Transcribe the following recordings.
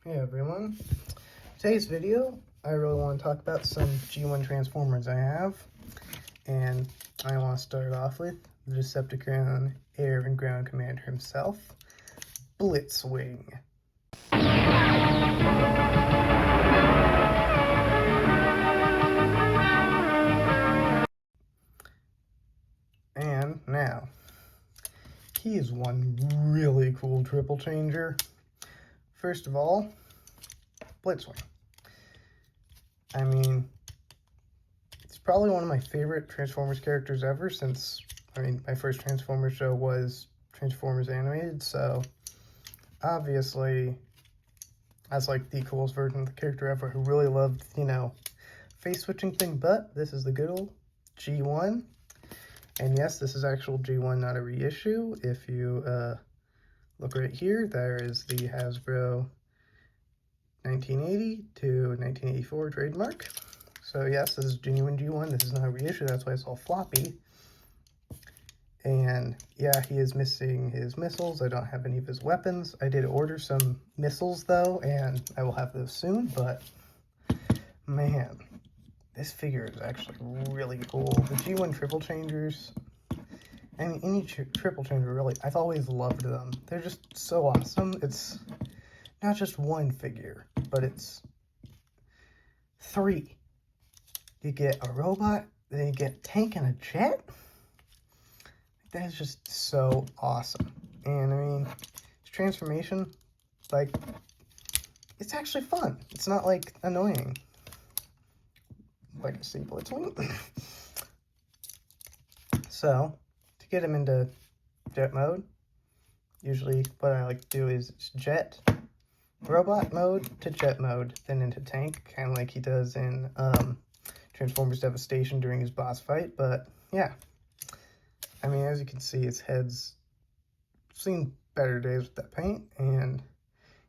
Hey everyone, today's video I really want to talk about some G1 Transformers I have, and I want to start off with the Decepticon Air and Ground Commander himself, Blitzwing. And now, he is one really cool triple changer. First of all, Blitzwing. I mean, it's probably one of my favorite Transformers characters ever since, my first Transformers show was Transformers Animated, so obviously that's like the coolest version of the character ever. Who really loved, face switching thing, but this is the good old G1. And yes, this is actual G1, not a reissue. If you look right here, there is the Hasbro 1980 to 1984 trademark. So yes, this is genuine G1. This is not a reissue, that's why it's all floppy. And yeah, he is missing his missiles. I don't have any of his weapons. I did order some missiles though, and I will have those soon, but man, this figure is actually really cool. The G1 triple changers, I mean, any triple changer, really, I've always loved them. They're just so awesome. It's not just one figure, but it's three. You get a robot, then you get a tank and a jet. That is just so awesome. And I mean, his transformation, like, it's actually fun. It's not like annoying. Like a C Blitzwing. So, to get him into jet mode, usually what I like to do is jet, robot mode to jet mode, then into tank, kind of like he does in Transformers Devastation during his boss fight. But yeah, I mean, as you can see, his head's seen better days with that paint, and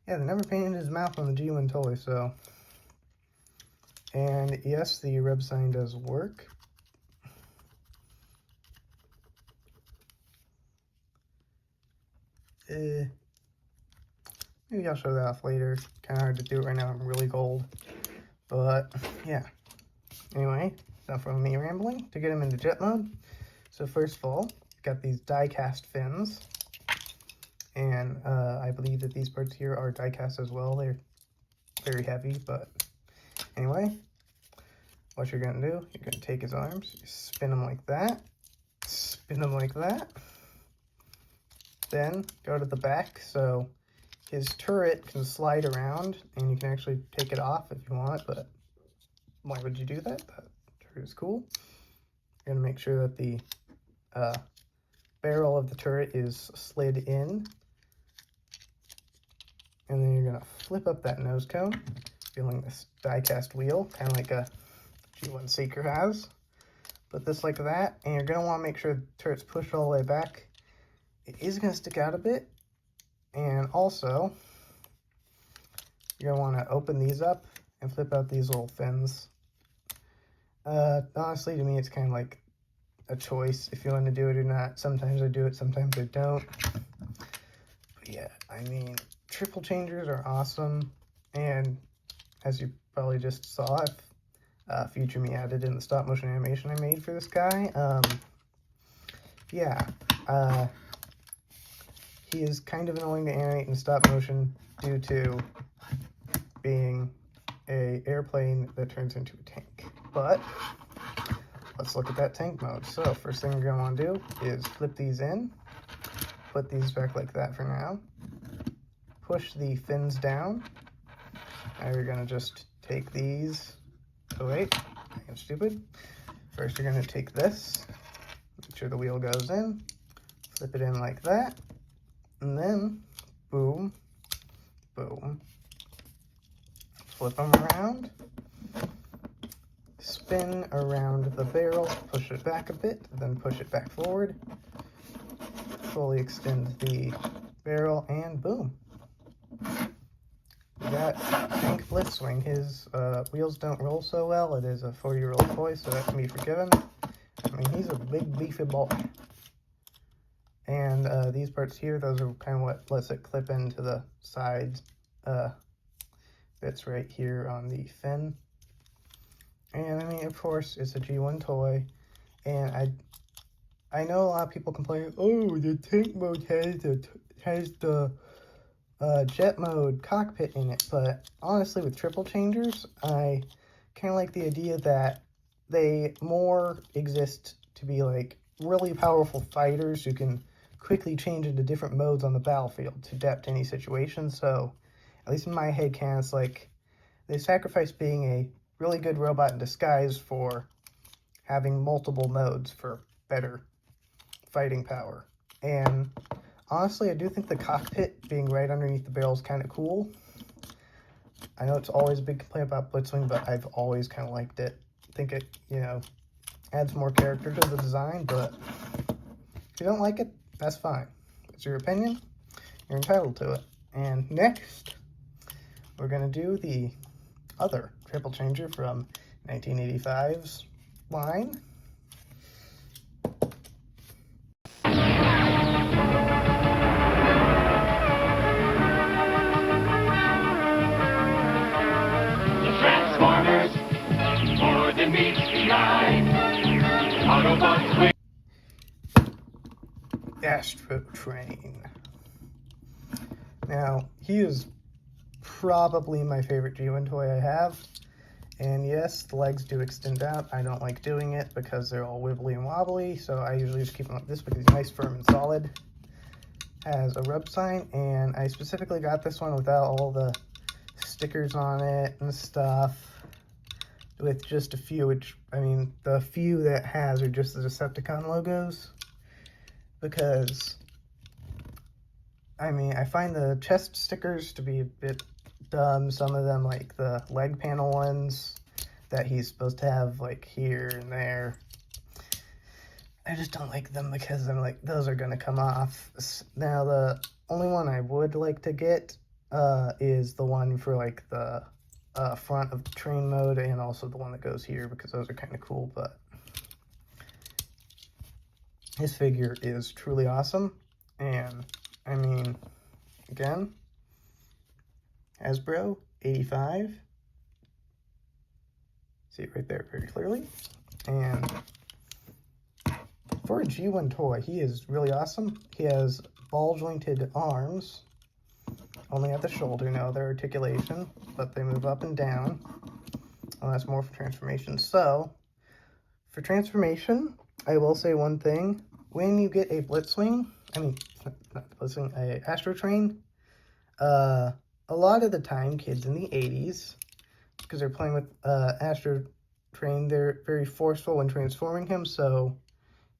yeah, they never painted his mouth on the G1 toy, so. And yes, the rub sign does work. Maybe I'll show that off later. Kind of hard to do it right now, I'm really cold. But yeah, anyway, enough of me rambling. To get him into jet mode, so first of all, got these die-cast fins, and I believe that these parts here are die-cast as well. They're very heavy, but anyway, what you're gonna do, you're gonna take his arms, you spin them like that, spin them like that, then go to the back, so his turret can slide around, and you can actually take it off if you want, but why would you do that? That turret is cool. You're gonna make sure that the barrel of the turret is slid in, and then you're gonna flip up that nose cone, feeling this die-cast wheel, kind of like a G1 Seeker has. Put this like that, and you're gonna want to make sure the turret's pushed all the way back. It is gonna stick out a bit, and also you're gonna want to open these up and flip out these little fins. Honestly, to me, it's kind of like a choice if you want to do it or not. Sometimes I do it, sometimes I don't. But yeah, I mean, triple changers are awesome, and as you probably just saw, if Future Me added in the stop motion animation I made for this guy. Yeah, he is kind of annoying to animate in stop motion due to being an airplane that turns into a tank. But let's look at that tank mode. So first thing you're going to want to do is flip these in, put these back like that for now, push the fins down. Now you're going to just take these. Oh wait, I'm stupid. First you're going to take this, make sure the wheel goes in, flip it in like that, and then boom, boom, flip them around, spin around the barrel, push it back a bit, then push it back forward, fully extend the barrel, and boom. We got Tank Blitzwing. His wheels don't roll so well. It is a 4-year-old toy, so that can be forgiven. I mean, he's a big, beefy boy. And these parts here, those are kind of what lets it clip into the sides fits right here on the fin. And I mean, of course, it's a G1 toy, and I know a lot of people complain, oh, the tank mode has the jet mode cockpit in it, but honestly, with triple changers, I kind of like the idea that they more exist to be like really powerful fighters who can quickly change into different modes on the battlefield to adapt to any situation. So, at least in my head canon, it's like they sacrifice being a really good robot in disguise for having multiple modes for better fighting power. And honestly, I do think the cockpit being right underneath the barrel is kind of cool. I know it's always a big complaint about Blitzwing, but I've always kind of liked it. I think it, you know, adds more character to the design, but if you don't like it, that's fine. It's your opinion. You're entitled to it. And next, we're going to do the other triple changer from 1985's line. Astro Train. Now, he is probably my favorite G1 toy I have. And yes, the legs do extend out. I don't like doing it because they're all wibbly and wobbly, so I usually just keep them like this because he's nice, firm, and solid. Has a rub sign, and I specifically got this one without all the stickers on it and stuff, with just a few, which, I mean, the few that has are just the Decepticon logos, because, I mean, I find the chest stickers to be a bit dumb. Some of them, like the leg panel ones that he's supposed to have, like, here and there, I just don't like them because I'm like, those are going to come off. Now, the only one I would like to get is the one for, like, the front of the train mode, and also the one that goes here, because those are kind of cool. But his figure is truly awesome, and I mean, again, Hasbro 85, see it right there very clearly. And for a G1 toy, he is really awesome. He has ball jointed arms, only at the shoulder, no other articulation, but they move up and down. Oh, that's more for transformation. So, for transformation, I will say one thing. When you get a Blitzwing, I mean, not Blitzwing, a Astro Train, a lot of the time, kids in the 80s, because they're playing with Astro Train, they're very forceful when transforming him, so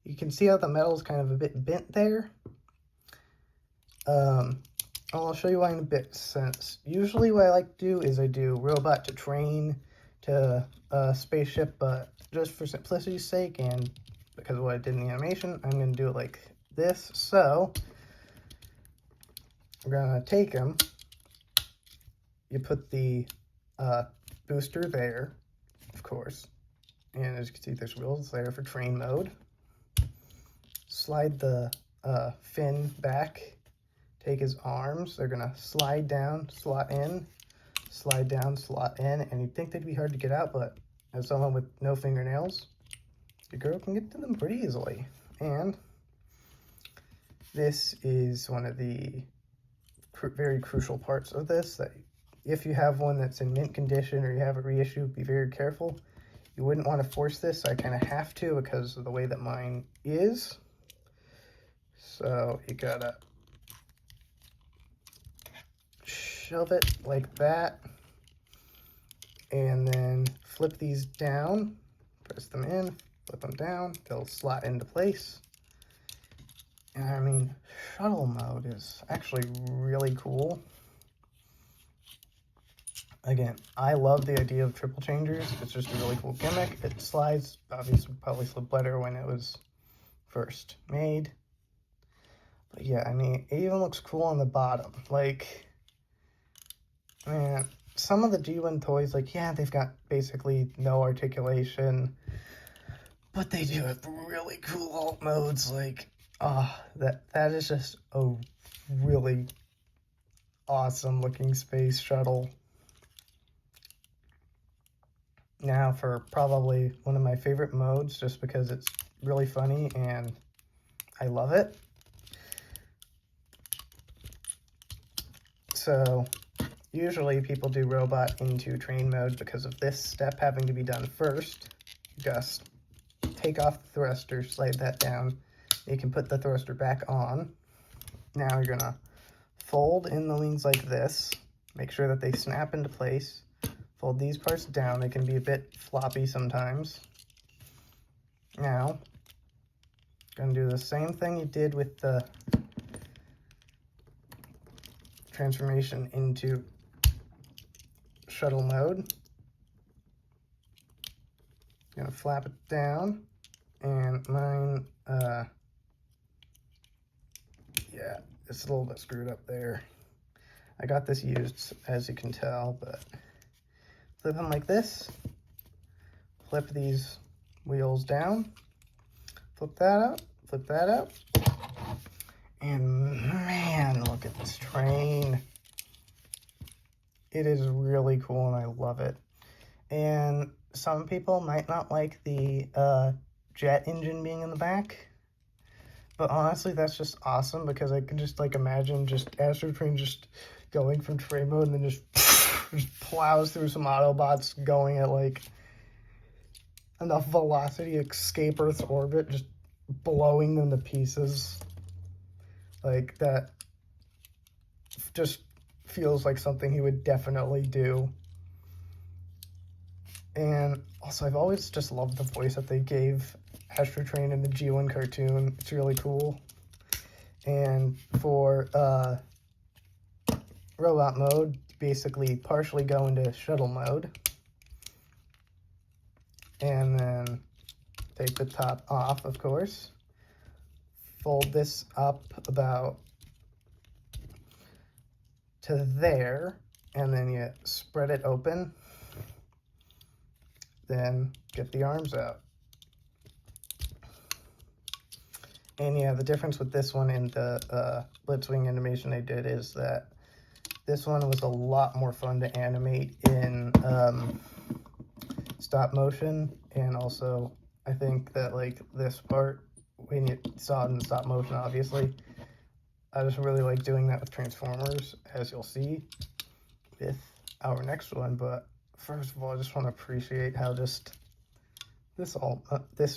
you can see how the metal's kind of a bit bent there. I'll show you why in a bit, since usually what I like to do is I do robot to train to spaceship, but just for simplicity's sake and because of what I did in the animation, I'm going to do it like this. So, we're going to take him, you put the booster there, of course, and as you can see, there's wheels there for train mode. Slide the fin back, take his arms, they're going to slide down, slot in, slide down, slot in, and you'd think they'd be hard to get out, but as someone with no fingernails, your girl can get to them pretty easily. And this is one of the very crucial parts of this, that if you have one that's in mint condition or you have a reissue, be very careful. You wouldn't want to force this, so I kind of have to because of the way that mine is. So you gotta shove it like that, and then flip these down, press them in, flip them down, they'll slot into place. And I mean, shuttle mode is actually really cool. Again, I love the idea of triple changers. It's just a really cool gimmick. It slides, obviously probably slid better when it was first made. But yeah, I mean, it even looks cool on the bottom. Like, man, some of the G1 toys, like, yeah, they've got basically no articulation, but they do have really cool alt modes. Like, that is just a really awesome looking space shuttle. Now for probably one of my favorite modes, just because it's really funny and I love it. So usually people do robot into train mode because of this step having to be done first. Just take off the thruster, slide that down. You can put the thruster back on. Now you're gonna fold in the wings like this. Make sure that they snap into place. Fold these parts down. They can be a bit floppy sometimes. Now, gonna do the same thing you did with the transformation into shuttle mode. Gonna flap it down, and mine, yeah, it's a little bit screwed up there. I got this used, as you can tell, but flip them like this. Flip these wheels down. Flip that up. Flip that up. And man, look at this train. It is really cool and I love it. And some people might not like the jet engine being in the back. But honestly, that's just awesome because I can just like imagine just Astro Train just going from train mode and then just plows through some Autobots going at like enough velocity to escape Earth's orbit, just blowing them to pieces. Like that just feels like something he would definitely do. And also, I've always just loved the voice that they gave Astro Train in the G1 cartoon. It's really cool. And for robot mode, basically partially go into shuttle mode. And then take the top off, of course. Fold this up about to there, and then you spread it open. Then get the arms out. And yeah, the difference with this one and the Blitzwing animation they did is that this one was a lot more fun to animate in stop motion. And also, I think that like this part, when you saw it in stop motion, obviously, I just really like doing that with Transformers, as you'll see with our next one. But first of all, I just want to appreciate how just this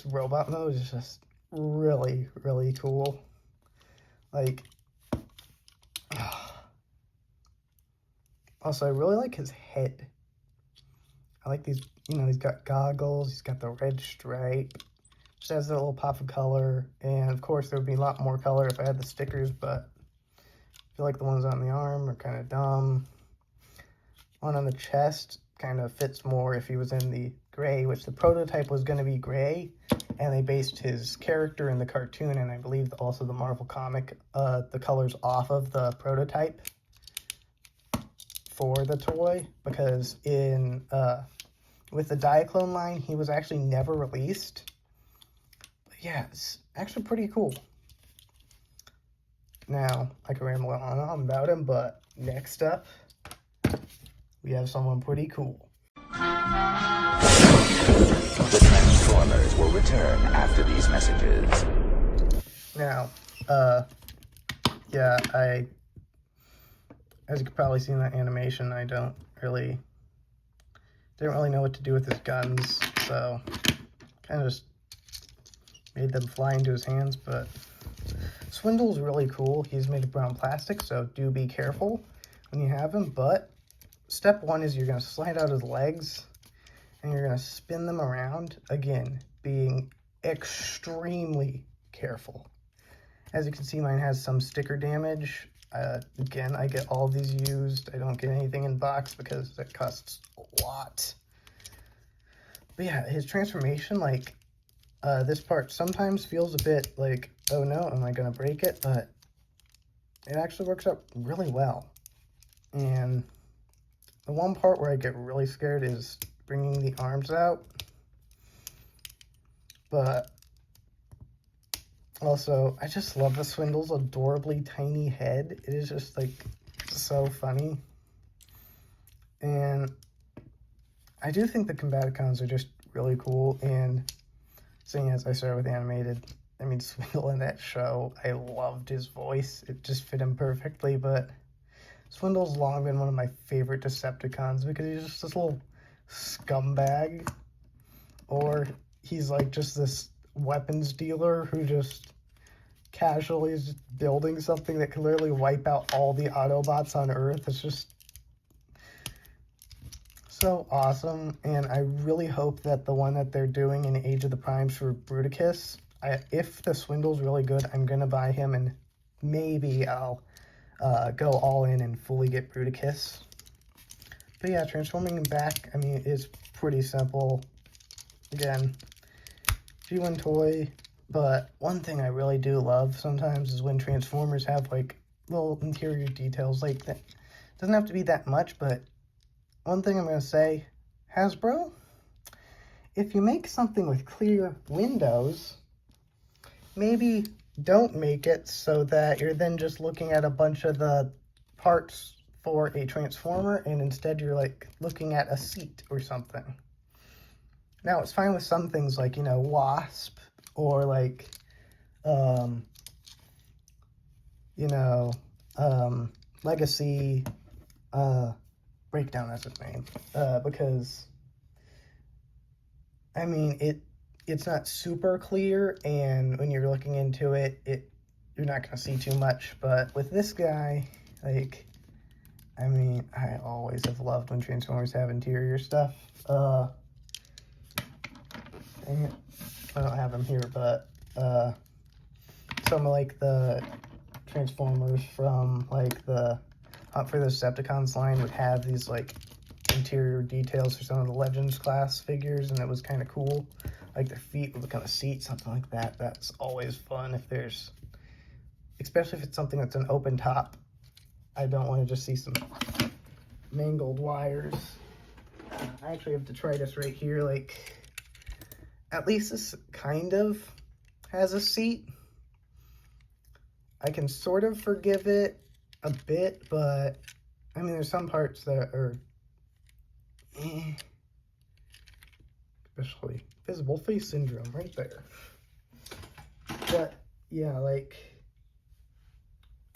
robot mode is just really, really cool. Like, also, I really like his head. I like these, you know, he's got goggles, he's got the red stripe, just has a little pop of color, and of course there would be a lot more color if I had the stickers, but I feel like the ones on the arm are kind of dumb. One on the chest kind of fits more if he was in the gray, which the prototype was going to be gray, and they based his character in the cartoon, and I believe also the Marvel comic, the colors off of the prototype for the toy, because in with the Diaclone line, he was actually never released. But yeah, it's actually pretty cool. Now, I can ramble on about him, but next up, we have someone pretty cool. The Transformers will return after these messages. Now, yeah, as you can probably see in that animation, I didn't really know what to do with his guns, so kind of just made them fly into his hands. But Swindle's really cool. He's made of brown plastic, so do be careful when you have him. But step one is you're going to slide out his legs, and you're going to spin them around, again, being extremely careful. As you can see, mine has some sticker damage. Again, I get all of these used. I don't get anything in box because it costs a lot. But yeah, his transformation, like, this part sometimes feels a bit like, oh no, am I going to break it? But it actually works out really well. And the one part where I get really scared is bringing the arms out. But also, I just love the Swindle's adorably tiny head. It is just, like, so funny. And I do think the combaticons are just really cool, and seeing as I started with animated, I mean, Swindle in that show, I loved his voice. It just fit him perfectly, but Swindle's long been one of my favorite Decepticons because he's just this little scumbag, or he's like just this weapons dealer who just casually is building something that can literally wipe out all the Autobots on Earth. It's just so awesome, and I really hope that the one that they're doing in Age of the Primes for Bruticus, if the Swindle's really good, I'm gonna buy him, and maybe I'll go all in and fully get Bruticus. But yeah, transforming him back, I mean, is pretty simple. Again, G1 toy, but one thing I really do love sometimes is when Transformers have like little interior details like that. Doesn't have to be that much, but one thing I'm going to say, Hasbro, if you make something with clear windows, maybe don't make it so that you're then just looking at a bunch of the parts for a Transformer, and instead you're like looking at a seat or something. Now, it's fine with some things like, you know, Wasp, or like, you know, Legacy, Breakdown, that's his name, because, I mean, it's not super clear, and when you're looking into it, you're not going to see too much, but with this guy, like, I mean, I always have loved when Transformers have interior stuff. And I don't have them here, but some of like the Transformers from like the Hunt for the Decepticons line would have these like interior details for some of the Legends class figures, and it was kind of cool. Like their feet would become a seat, something like that. That's always fun if there's, especially if it's something that's an open top. I don't want to just see some mangled wires. I actually have detritus right here. Like, at least this kind of has a seat. I can sort of forgive it a bit, but I mean, there's some parts that are especially visible face syndrome right there. But yeah, like,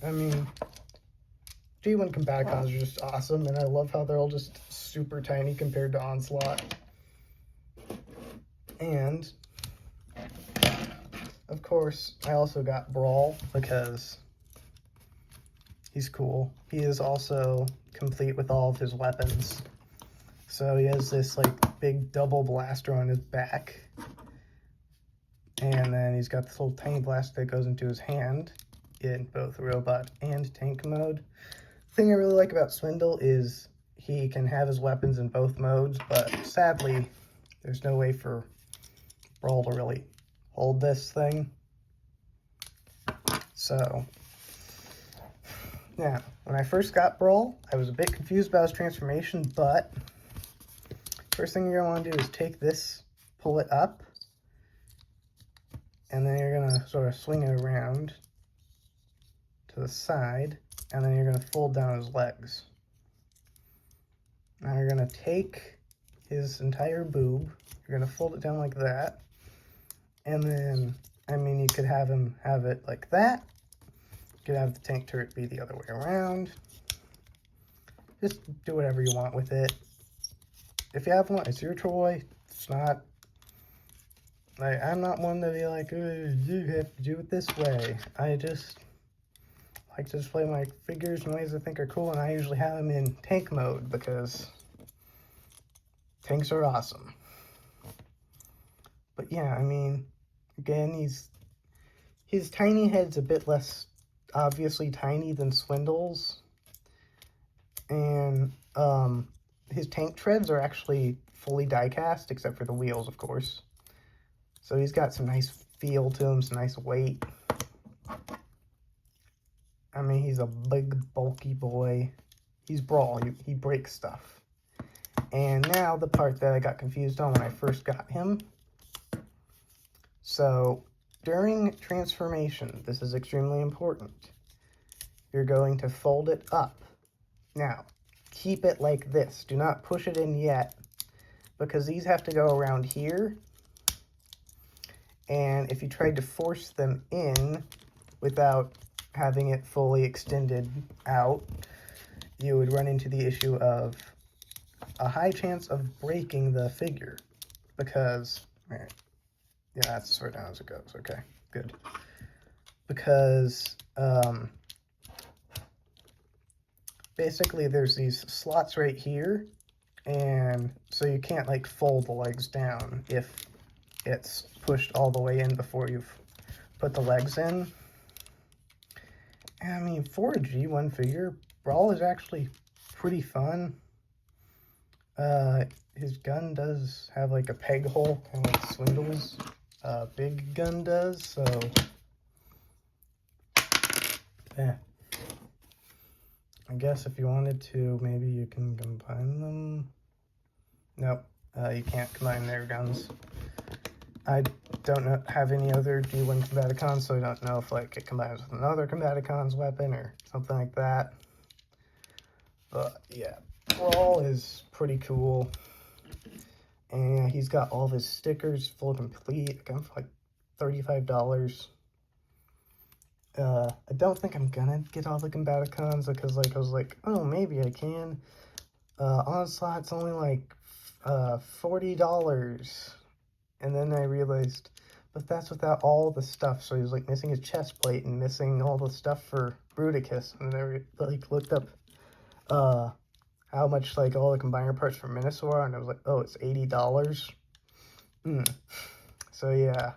I mean, G1 Combaticons are just awesome, and I love how they're all just super tiny compared to Onslaught. And of course, I also got Brawl because he's cool. He is also complete with all of his weapons. So he has this like big double blaster on his back. And then he's got this little tiny blaster that goes into his hand in both robot and tank mode. The thing I really like about Swindle is he can have his weapons in both modes, but sadly, there's no way for Brawl to really hold this thing. So, yeah, when I first got Brawl, I was a bit confused about his transformation, but first thing you're going to want to do is take this, pull it up, and then you're going to sort of swing it around to the side, and then you're going to fold down his legs. Now you're going to take his entire boob, you're going to fold it down like that, and then, I mean, you could have him have it like that. You could have the tank turret be the other way around. Just do whatever you want with it. If you have one, it's your toy. It's not, like, I'm not one to be like, oh, you have to do it this way. I just like to display my figures in ways I think are cool, and I usually have them in tank mode because tanks are awesome. But yeah, I mean, again, his tiny head's a bit less obviously tiny than Swindle's, and his tank treads are actually fully die-cast, except for the wheels, of course. So he's got some nice feel to him, some nice weight. I mean, he's a big, bulky boy. He's Brawl. He breaks stuff. And now the part that I got confused on when I first got him. So, during transformation, this is extremely important. You're going to fold it up. Now, keep it like this. Do not push it in yet, because these have to go around here. And if you tried to force them in without having it fully extended out, you would run into the issue of a high chance of breaking the figure. Because, alright, yeah, that's as far down as it goes. Okay, good. Because, basically there's these slots right here, and so you can't like fold the legs down if it's pushed all the way in before you've put the legs in. And I mean, for a G1 figure, Brawl is actually pretty fun. His gun does have like a peg hole, kind of like Swindle's big gun does, so yeah. I guess if you wanted to, maybe you can combine them. Nope, you can't combine their guns. I don't have any other G1 Combaticons, so I don't know if like it combines with another Combaticon's weapon or something like that. But yeah, Brawl is pretty cool. And he's got all of his stickers full complete. Got him for like $35. I don't think I'm gonna get all the Combaticons because like I was like, oh, maybe I can. Onslaught's only like $40. And then I realized, but that's without all the stuff. So he was like missing his chest plate and missing all the stuff for Bruticus. And I like looked up how much like all the combiner parts for Minosaur, and I was like, oh, it's $80. So yeah.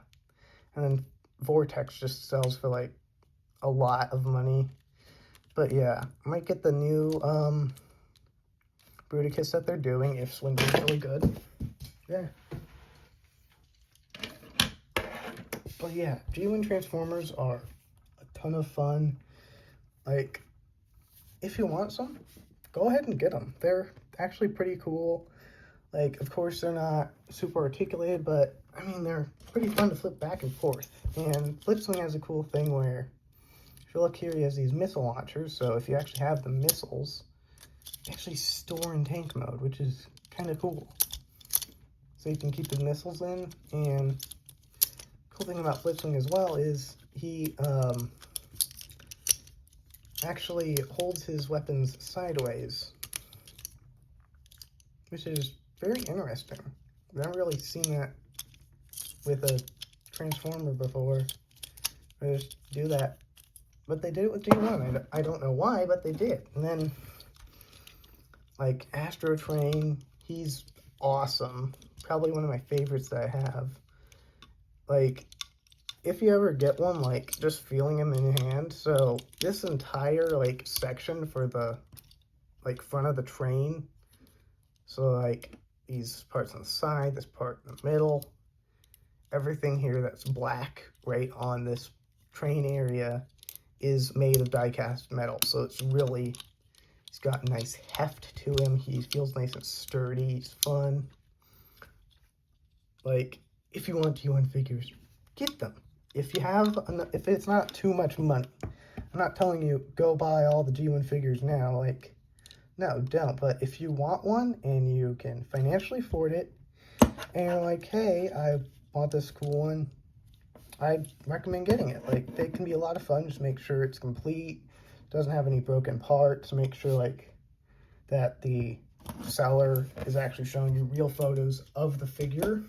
And then Vortex just sells for like a lot of money. But yeah, I might get the new Bruticus that they're doing if Swindle's really good. Yeah. But yeah, G1 Transformers are a ton of fun. Like, if you want some, go ahead and get them. They're actually pretty cool. Like, of course, they're not super articulated, but, I mean, they're pretty fun to flip back and forth. And Flipswing has a cool thing where, if you look here, he has these missile launchers. So if you actually have the missiles, they actually store in tank mode, which is kind of cool. So you can keep the missiles in, and cool thing about Flipswing as well is he actually holds his weapons sideways, which is very interesting. I've never really seen that with a Transformer before. They just do that, but they did it with G1. I don't know why, but they did. And then like Astro Train, he's awesome. Probably one of my favorites that I have. Like, if you ever get one, like, just feeling them in your hand. So, this entire, like, section for the, like, front of the train. So, like, these parts on the side, this part in the middle. Everything here that's black right on this train area is made of die-cast metal. So, it's really, he's got nice heft to him. He feels nice and sturdy. He's fun. Like, if you want G1 figures, get them. If you have, if it's not too much money, I'm not telling you go buy all the G1 figures now. Like, no, don't. But if you want one and you can financially afford it, and you're like, hey, I want this cool one, I recommend getting it. Like, they can be a lot of fun. Just make sure it's complete, doesn't have any broken parts. Make sure like that the seller is actually showing you real photos of the figure.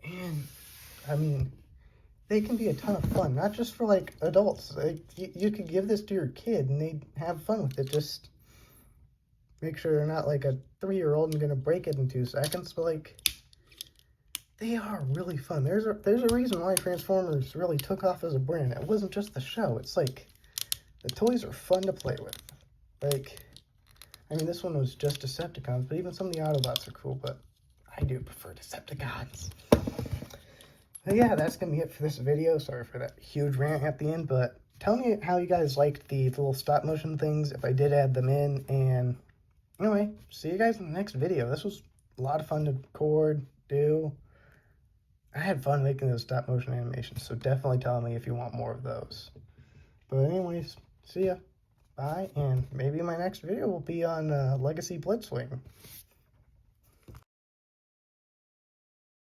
And I mean, they can be a ton of fun, not just for like adults. Like, you could give this to your kid and they'd have fun with it. Just make sure they're not like a 3-year-old and gonna break it in 2 seconds. But like, they are really fun. There's a reason why Transformers really took off as a brand. It wasn't just the show. It's like the toys are fun to play with. Like, I mean, this one was just Decepticons, but even some of the Autobots are cool. But I do prefer Decepticons. But yeah, that's going to be it for this video. Sorry for that huge rant at the end, but tell me how you guys liked the little stop motion things, if I did add them in, and anyway, see you guys in the next video. This was a lot of fun to record, do. I had fun making those stop motion animations, so definitely tell me if you want more of those. But anyways, see ya. Bye, and maybe my next video will be on Legacy Blitzwing.